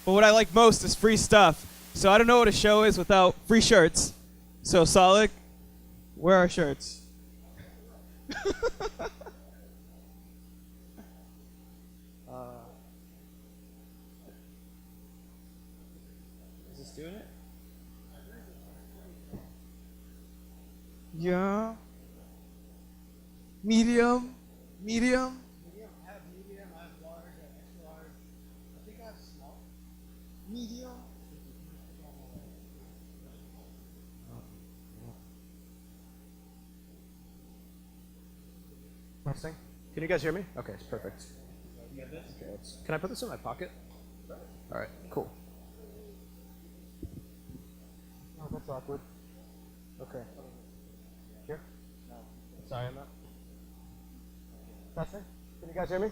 But what I like most is free stuff. So I don't know what a show is without free shirts. So Solid, where are shirts? Is this doing it? Yeah. Medium. Medium. I have medium, I have large, I have extra large. I think I have small. Medium. Testing. Can you guys hear me? Okay, it's perfect. Okay, can I put this in my pocket? All right, cool. Oh, that's awkward. Okay. Here? Sorry, I'm not. Testing. Can you guys hear me?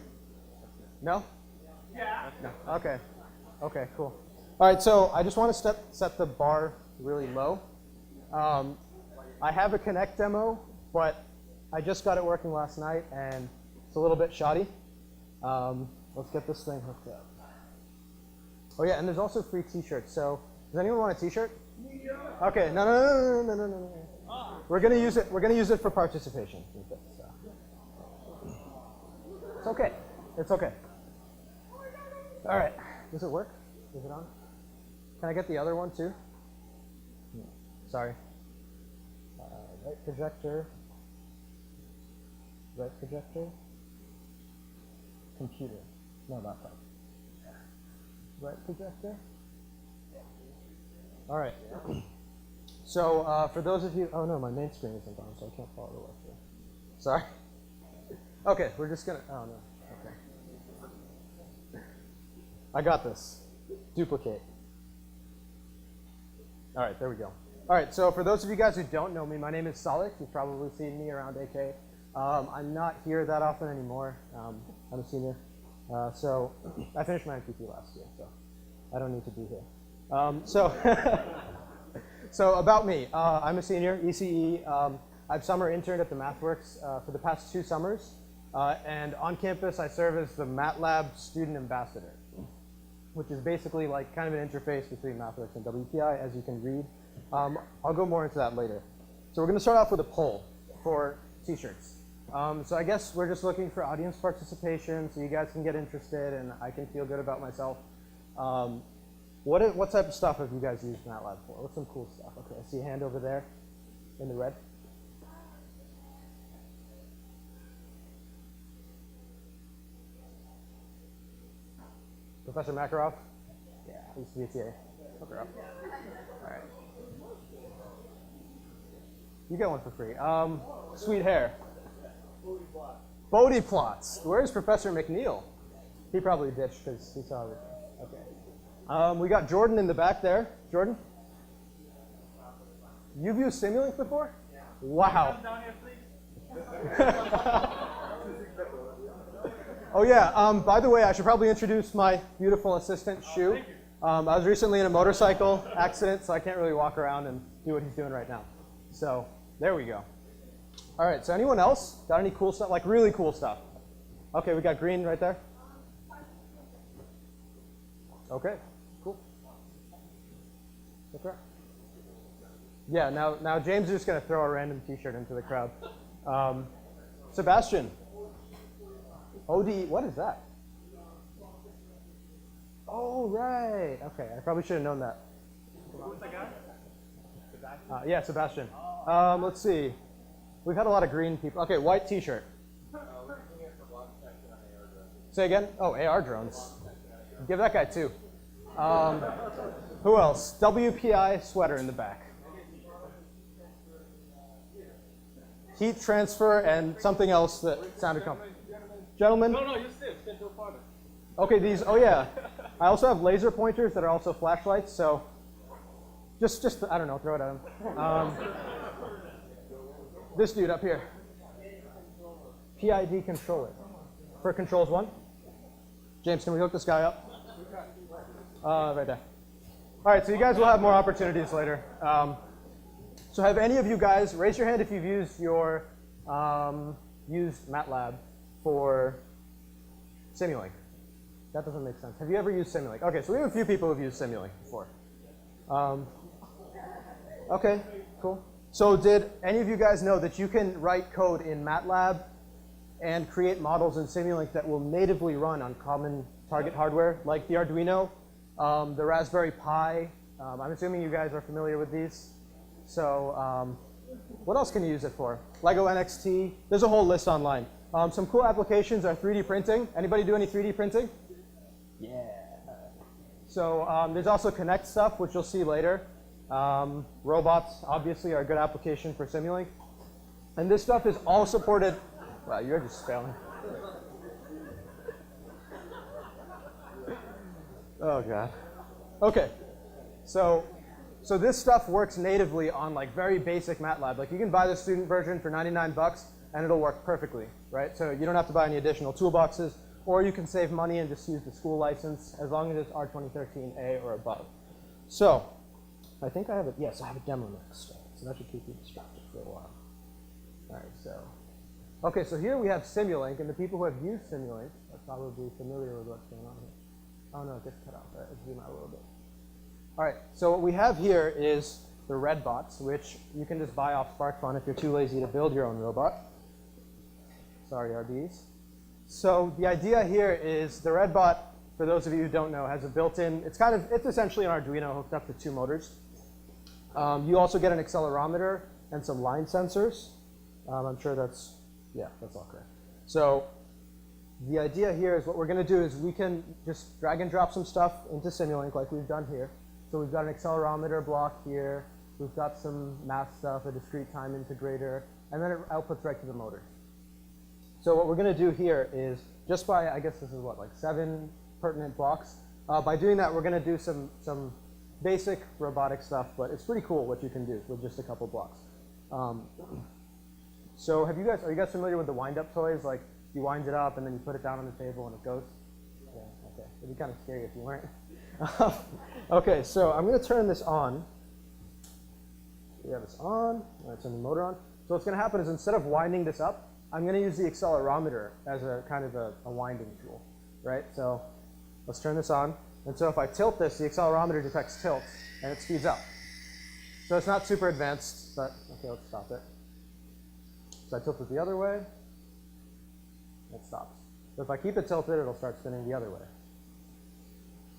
No? Yeah. No. Okay. Okay, cool. All right, so I just want to set the bar really low. I have a Connect demo, but I just got it working last night, and it's a little bit shoddy. Let's get this thing hooked up. Oh yeah, and there's also free T-shirts. So does anyone want a T-shirt? Okay, no. We're gonna use it. We're gonna use it for participation. So. It's okay. It's okay. All right. Does it work? Is it on? Can I get the other one too? No. Sorry. Right projector. Right projector. Computer. No, not that. Right projector. All right. So for those of you, oh no, my main screen isn't on, so I can't follow the lecture. Sorry. Okay, we're just gonna, oh no, okay. I got this. Duplicate. All right, there we go. All right, so for those of you guys who don't know me, my name is Salik. You've probably seen me around AK. I'm not here that often anymore. I'm a senior. So I finished my MPP last year, so I don't need to be here. So about me, I'm a senior, ECE. I've summer interned at the MathWorks for the past 2 summers. And on campus, I serve as the MATLAB student ambassador, which is basically like kind of an interface between MathWorks and WPI, as you can read. I'll go more into that later. So we're going to start off with a poll for T-shirts. So I guess we're just looking for audience participation so you guys can get interested and I can feel good about myself. What type of stuff have you guys used MATLAB for? What's some cool stuff? Okay, I see a hand over there in the red. Professor Makarov? Yeah, he used to be a TA. Makarov. All right. You get one for free. Sweet hair. Bodie plots. Where's Professor McNeil? He probably ditched because he saw everything. Okay. We got Jordan in the back there. Jordan? You've used Simulink before? Yeah. Wow. Down here, please. Oh yeah, by the way, I should probably introduce my beautiful assistant, Shu. I was recently in a motorcycle accident, so I can't really walk around and do what he's doing right now. So there we go. All right, so anyone else got any cool stuff, like really cool stuff? Okay, we got green right there. Okay, cool. Okay. Yeah, now James is just going to throw a random T-shirt into the crowd. Sebastian. ODE, what is that? Oh, right. Okay, I probably should have known that. Who's that guy? Yeah, Sebastian. Let's see. We've had a lot of green people. Okay, white T-shirt. Say again? Oh, AR drones. Give that guy 2. Who else? WPI sweater in the back. Heat transfer and something else that sounded comfortable. Gentlemen? No, you sit. Stand no farther. Okay, these, oh yeah. I also have laser pointers that are also flashlights, so just I don't know, throw it at him. This dude up here. PID controller. For controls 1. James, can we hook this guy up? Right there. All right, so you guys will have more opportunities later. So have any of you guys, raise your hand if you've used used MATLAB for Simulink. That doesn't make sense. Have you ever used Simulink? Okay, so we have a few people who've used Simulink before. Okay, cool. So did any of you guys know that you can write code in MATLAB and create models in Simulink that will natively run on common target hardware, like the Arduino, the Raspberry Pi? I'm assuming you guys are familiar with these. So what else can you use it for? Lego NXT. There's a whole list online. Some cool applications are 3D printing. Anybody do any 3D printing? Yeah. So there's also Connect stuff, which you'll see later. Robots, obviously, are a good application for Simulink. And this stuff is all supported. Wow, you're just failing. Oh, God. OK. So this stuff works natively on like very basic MATLAB. Like you can buy the student version for 99 bucks, and it'll work perfectly, right? So you don't have to buy any additional toolboxes. Or you can save money and just use the school license as long as it's R2013A or above. So I think I have it. Yes, I have a demo next. So that should keep you distracted for a while. All right, so. OK, so here we have Simulink. And the people who have used Simulink are probably familiar with what's going on here. Oh, no, it gets cut off. All right, let's zoom out a little bit. All right, so what we have here is the red bots, which you can just buy off SparkFun if you're too lazy to build your own robot. Sorry, RDs. So the idea here is the red bot, for those of you who don't know, has a built-in, it's essentially an Arduino hooked up to 2 motors. You also get an accelerometer and some line sensors. I'm sure that's all correct. So the idea here is what we're going to do is we can just drag and drop some stuff into Simulink like we've done here. So we've got an accelerometer block here. We've got some math stuff, a discrete time integrator, and then it outputs right to the motor. So what we're going to do here is just by, I guess this is what, like 7 pertinent blocks. By doing that, we're going to do some basic robotic stuff, but it's pretty cool what you can do with just a couple blocks. So are you guys familiar with the wind-up toys? Like you wind it up and then you put it down on the table and it goes? Yeah, okay. It'd be kind of scary if you weren't. Okay, so I'm going to turn this on. We have this on. I'm going to turn the motor on. So what's going to happen is instead of winding this up, I'm going to use the accelerometer as a kind of a winding tool, right? So let's turn this on. And so if I tilt this, the accelerometer detects tilt, and it speeds up. So it's not super advanced, but OK, let's stop it. So I tilt it the other way. It stops. So if I keep it tilted, it'll start spinning the other way.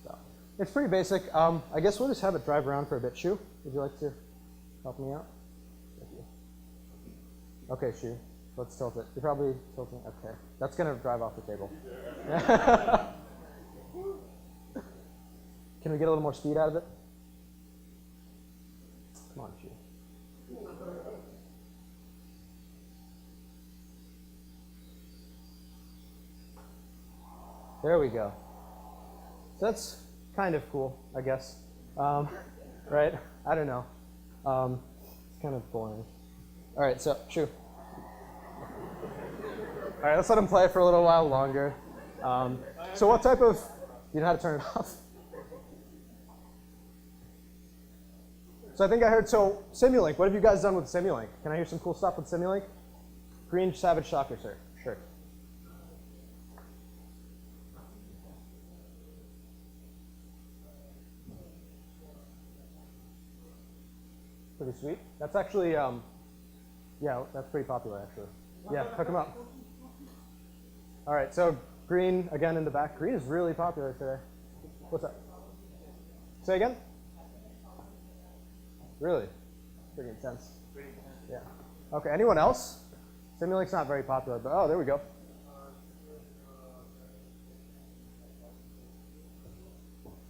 So it's pretty basic. I guess we'll just have it drive around for a bit. Shu, would you like to help me out? Thank you. OK, Shu. Let's tilt it. You're probably tilting. OK. That's going to drive off the table. Can we get a little more speed out of it? Come on, Shu. There we go. So that's kind of cool, I guess. Right? I don't know. It's kind of boring. All right, so Shu. All right, let's let him play for a little while longer. So what type of, you know how to turn it off? So I think I heard, so Simulink, what have you guys done with Simulink? Can I hear some cool stuff with Simulink? Green Savage Shocker, sir. Sure. Pretty sweet. That's actually, yeah, that's pretty popular, actually. Yeah, hook them up. All right, so green, again, in the back. Green is really popular today. What's that? Say again? Really? Pretty intense. Yeah. OK, anyone else? Simulink's not very popular, but oh, there we go.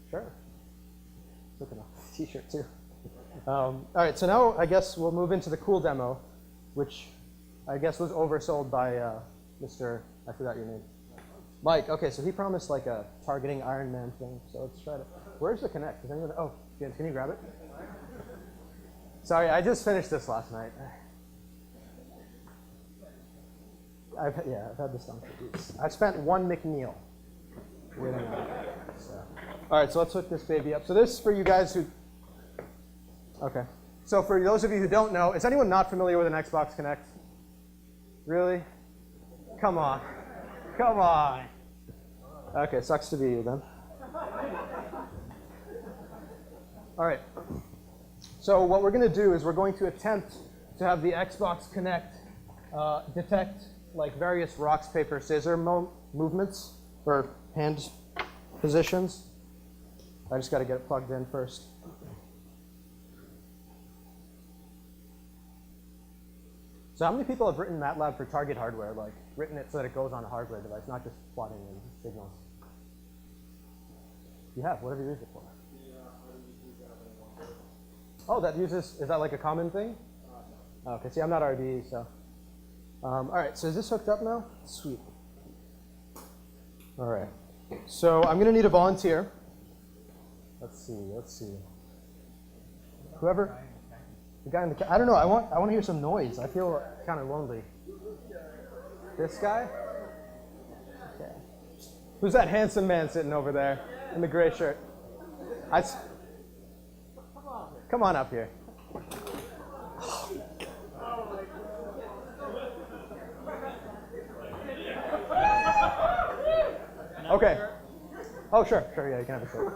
Sure. Looking off the t-shirt, too. All right, so now I guess we'll move into the cool demo, which I guess was oversold by Mr. I forgot your name. Mike. OK, so he promised like a targeting Iron Man thing. So let's try to. Where's the Connect? Does anyone? Oh, James, can you grab it? Sorry, I just finished this last night. I've had this done for weeks. I spent one McNeil waiting on it. So. All right, so let's hook this baby up. So this is for you guys who. OK. So for those of you who don't know, is anyone not familiar with an Xbox Connect? Really? Come on. Come on. Okay, sucks to be you then. All right. So what we're going to do is we're going to attempt to have the Xbox Connect detect like various rocks, paper, scissors movements or hand positions. I just got to get it plugged in first. So how many people have written MATLAB for target hardware, like written it so that it goes on a hardware device, not just plotting in signals? You have. What have you used it for? Oh, that uses, is that like a common thing? No. Okay, see, I'm not RD, so. All right, so is this hooked up now? Sweet. All right. So I'm going to need a volunteer. Let's see. Whoever, the guy in the, I don't know, I want to hear some noise. I feel kind of lonely. This guy? Okay. Who's that handsome man sitting over there in the gray shirt? Come on up here. Okay. Oh, sure, yeah, you can have a shirt.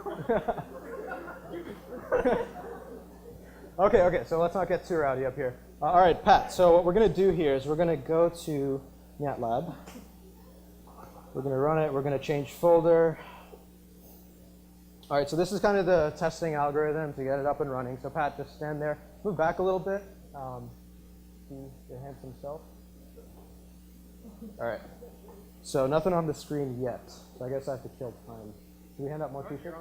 Okay, so let's not get too rowdy up here. All right, Pat, so what we're going to do here is we're going to go to MATLAB. We're going to run it. We're going to change folder. All right, so this is kind of the testing algorithm to get it up and running. So Pat, just stand there. Move back a little bit. See your handsome self. All right. So nothing on the screen yet. So I guess I have to kill time. Can we hand out more t-shirts?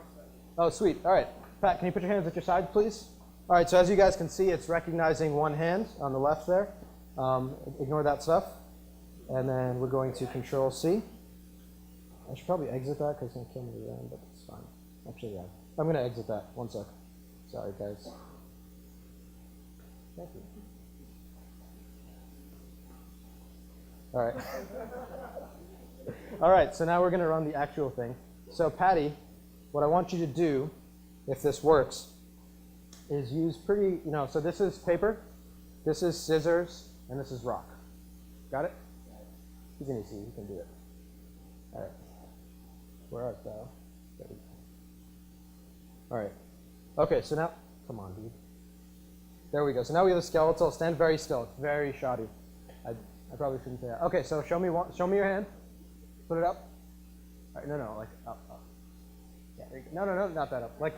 Oh, sweet. All right. Pat, can you put your hands at your side, please? All right, so as you guys can see, it's recognizing one hand on the left there. Ignore that stuff. And then we're going to Control-C. I should probably exit that because it's going to kill me around, but it's fine. Actually, yeah. I'm going to exit that. One sec. Sorry, guys. Thank you. All right. All right, so now we're going to run the actual thing. So Patty, what I want you to do, if this works, is use pretty, so this is paper, this is scissors, and this is rock. Got it? He's going to see. You can do it. All right. Where art thou? There we go. All right. Okay, so now, come on, dude. There we go. So now we have a skeletal. Stand very still. It's very shoddy. I probably shouldn't say that. Okay, so show me your hand. Put it up. All right, no, like up. Yeah, there you go. No, not that up. Like,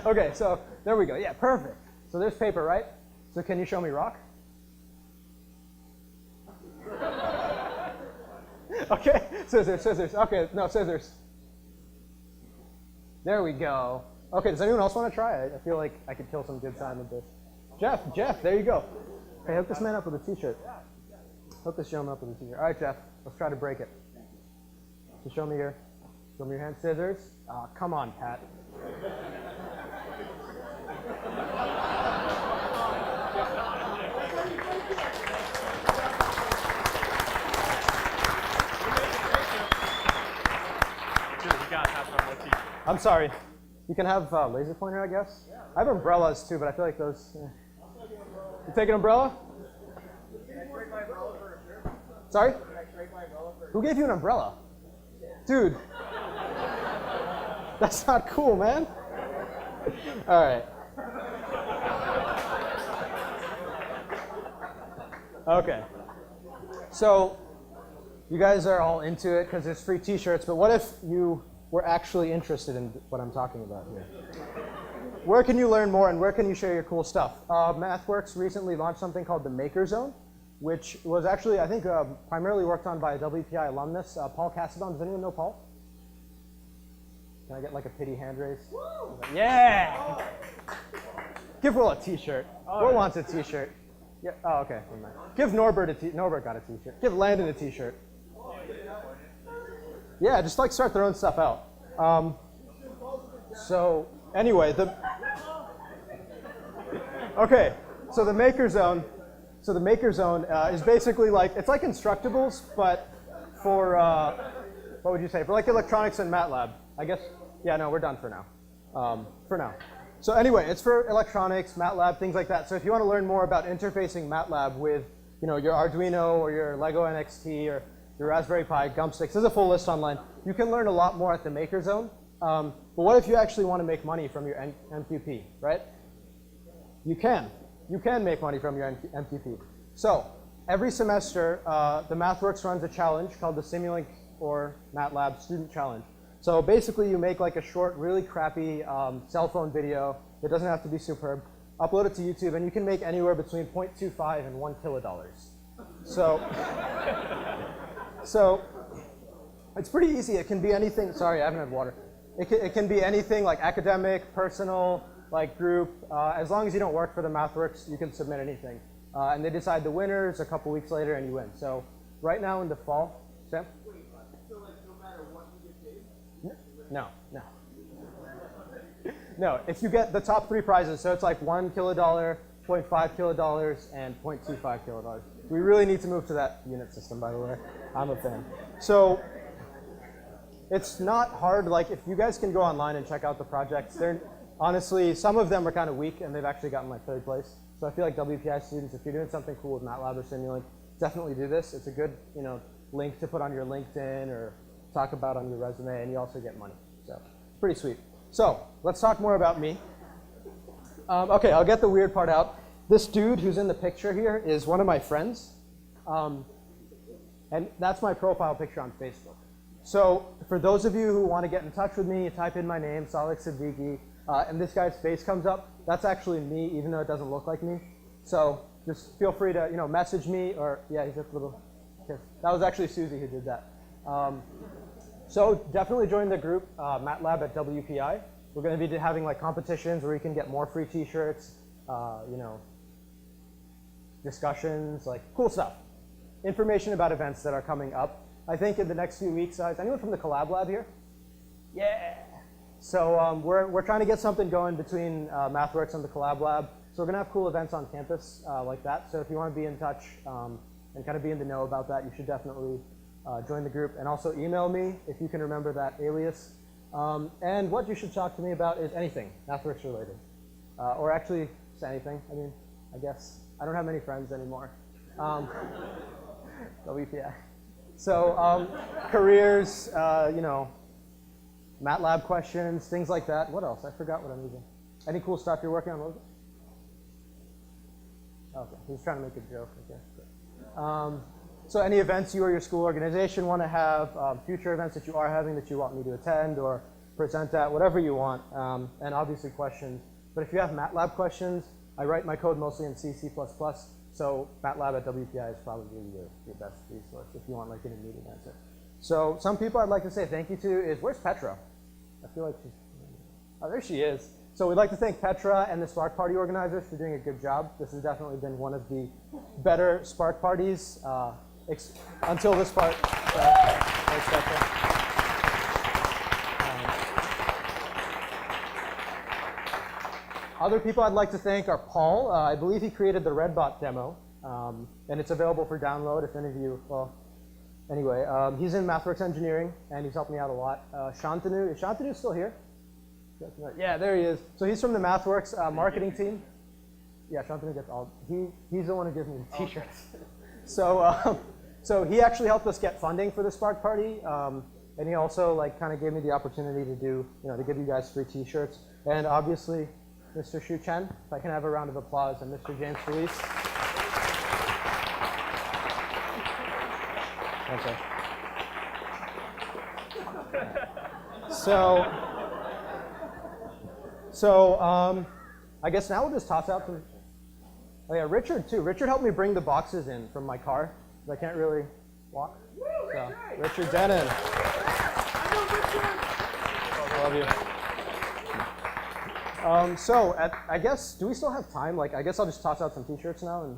okay, so there we go. Yeah, perfect. So there's paper, right? So can you show me rock? Okay, scissors. Okay, no, scissors. There we go. Okay, does anyone else want to try? I feel like I could kill some good time with this. Jeff, there you go. Hey, hook this man up with a t-shirt. Hook this gentleman up with a t-shirt. All right, Jeff, let's try to break it. So show me your hand, scissors. Oh, come on, Pat. I'm sorry. You can have laser pointer, I guess. Yeah, I have umbrellas too, but I feel like those. You take an umbrella? Can I trade my umbrella for a shirt? Sorry? Can I trade my umbrella for a shirt? Who gave you an umbrella? Dude. That's not cool, man. All right. Okay. So you guys are all into it because there's free t-shirts, but what if you were actually interested in what I'm talking about here? Where can you learn more and where can you share your cool stuff? MathWorks recently launched something called the Maker Zone, which was actually, I think, primarily worked on by a WPI alumnus, Paul Cassadon. Does anyone know Paul? Can I get like a pity hand raise? Woo! Yeah! Give Will a t-shirt. Will wants a t-shirt. Yeah. Oh, okay. Never mind. Give Norbert a t-shirt. Norbert got a t-shirt. Give Landon a t-shirt. Yeah, just like start their own stuff out. So anyway, okay. So the Maker Zone. So the Maker Zone is basically like it's like Instructables, but for what would you say? For like electronics and MATLAB, I guess. Yeah, no, we're done for now. For now. So anyway, it's for electronics, MATLAB, things like that. So if you want to learn more about interfacing MATLAB with, your Arduino or your Lego NXT or your Raspberry Pi, gum sticks. There's a full list online. You can learn a lot more at the Maker Zone. But what if you actually want to make money from your MQP, right? You can. You can make money from your MQP. So every semester, the MathWorks runs a challenge called the Simulink or MATLAB Student Challenge. So basically, you make like a short, really crappy cell phone video. It doesn't have to be superb. Upload it to YouTube, and you can make anywhere between 0.25 and $1 kilodollars. So it's pretty easy. It can be anything. Sorry, I haven't had water. It can be anything like academic, personal, like group. As long as you don't work for the MathWorks, you can submit anything. And they decide the winners a couple weeks later, and you win. So right now in the fall, Sam? So like no matter what you get paid? No. No, if you get the top 3 prizes, so it's like $1 kilodollar, 0.5 kilodollars, and 0.25 kilodollars. We really need to move to that unit system, by the way. I'm a fan. So it's not hard. Like, if you guys can go online and check out the projects, they're honestly, some of them are kind of weak, and they've actually gotten like 3rd place. So I feel like WPI students, if you're doing something cool with MATLAB or Simulink, definitely do this. It's a good, link to put on your LinkedIn or talk about on your resume, and you also get money. So it's pretty sweet. So let's talk more about me. OK, I'll get the weird part out. This dude who's in the picture here is one of my friends. And that's my profile picture on Facebook. So for those of you who want to get in touch with me, you type in my name, Salih Siddiqui, and this guy's face comes up. That's actually me, even though it doesn't look like me. So just feel free to message me, or yeah, he's just a little kiss. That was actually Susie who did that. So definitely join the group, MATLAB at WPI. We're going to be having like competitions where you can get more free T-shirts, discussions, like cool stuff. Information about events that are coming up. I think in the next few weeks, is anyone from the Collab Lab here? Yeah. So we're trying to get something going between MathWorks and the Collab Lab. So we're going to have cool events on campus like that. So if you want to be in touch and kind of be in the know about that, you should definitely join the group. And also email me if you can remember that alias. And what you should talk to me about is anything MathWorks related. Or actually, just anything. I mean, I guess I don't have many friends anymore. WPI. So careers, MATLAB questions, things like that. What else? I forgot what I'm using. Any cool stuff you're working on? What was it? Okay, he's trying to make a joke, I guess. So any events you or your school organization want to have, future events that you are having that you want me to attend or present at, whatever you want, and obviously questions. But if you have MATLAB questions, I write my code mostly in C, C++, so MATLAB at WPI is probably your best resource if you want like an immediate answer. So some people I'd like to say thank you to is, where's Petra? I feel like she's, oh, there she is. So we'd like to thank Petra and the Spark Party organizers for doing a good job. This has definitely been one of the better Spark parties until this part. Thanks, Petra. Other people I'd like to thank are Paul. I believe he created the Redbot demo, and it's available for download if any of you, well, anyway, he's in MathWorks engineering, and he's helped me out a lot. Shantanu, is Shantanu still here? Yeah, there he is. So he's from the MathWorks marketing team. Yeah, Shantanu gets all, he's the one who gives me the t-shirts. So he actually helped us get funding for the Spark Party, and he also like kind of gave me the opportunity to do, to give you guys free t-shirts. And obviously, Mr. Shu Chen, if I can have a round of applause, and Mr. James Felice. Okay. So I guess now we'll just toss out to, oh yeah, Richard too. Richard helped me bring the boxes in from my car, because I can't really walk. So, Richard Denon. I love you. I guess, do we still have time? Like, I guess I'll just toss out some t-shirts now and